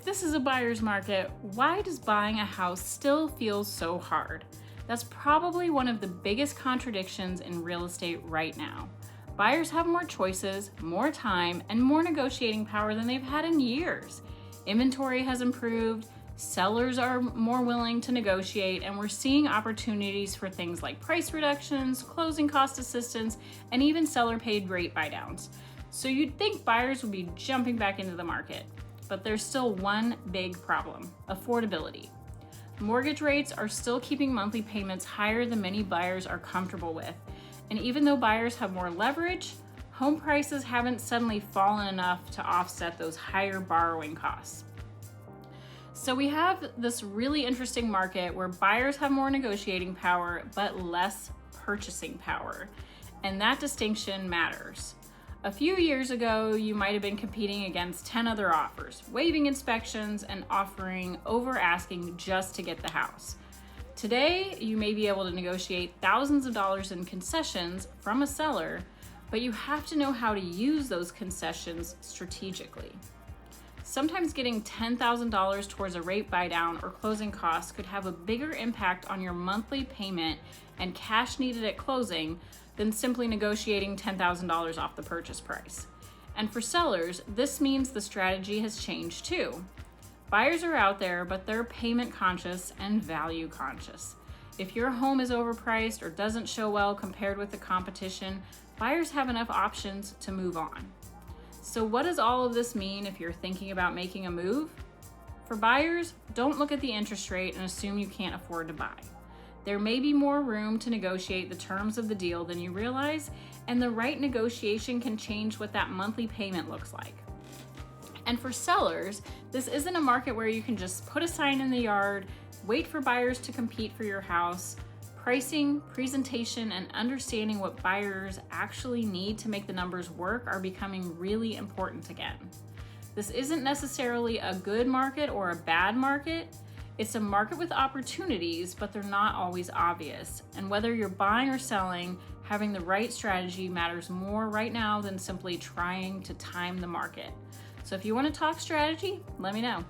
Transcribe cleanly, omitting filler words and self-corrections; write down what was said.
this is a buyer's market, why does buying a house still feel so hard? That's probably one of the biggest contradictions in real estate right now. Buyers have more choices, more time, and more negotiating power than they've had in years. Inventory has improved, sellers are more willing to negotiate, and we're seeing opportunities for things like price reductions, closing cost assistance, and even seller-paid rate buydowns. So you'd think buyers would be jumping back into the market, but there's still one big problem: affordability. Mortgage rates are still keeping monthly payments higher than many buyers are comfortable with. And even though buyers have more leverage, home prices haven't suddenly fallen enough to offset those higher borrowing costs. So we have this really interesting market where buyers have more negotiating power, but less purchasing power. And that distinction matters. A few years ago, you might have been competing against 10 other offers, waiving inspections and offering over asking just to get the house. Today, you may be able to negotiate thousands of dollars in concessions from a seller, but you have to know how to use those concessions strategically. Sometimes getting $10,000 towards a rate buydown or closing costs could have a bigger impact on your monthly payment and cash needed at closing than simply negotiating $10,000 off the purchase price. And for sellers, this means the strategy has changed too. Buyers are out there, but they're payment conscious and value conscious. If your home is overpriced or doesn't show well compared with the competition, buyers have enough options to move on. So what does all of this mean if you're thinking about making a move? For buyers, don't look at the interest rate and assume you can't afford to buy. There may be more room to negotiate the terms of the deal than you realize, and the right negotiation can change what that monthly payment looks like. And for sellers, this isn't a market where you can just put a sign in the yard, wait for buyers to compete for your house. Pricing, presentation, and understanding what buyers actually need to make the numbers work are becoming really important again. This isn't necessarily a good market or a bad market. It's a market with opportunities, but they're not always obvious. And whether you're buying or selling, having the right strategy matters more right now than simply trying to time the market. So if you want to talk strategy, let me know.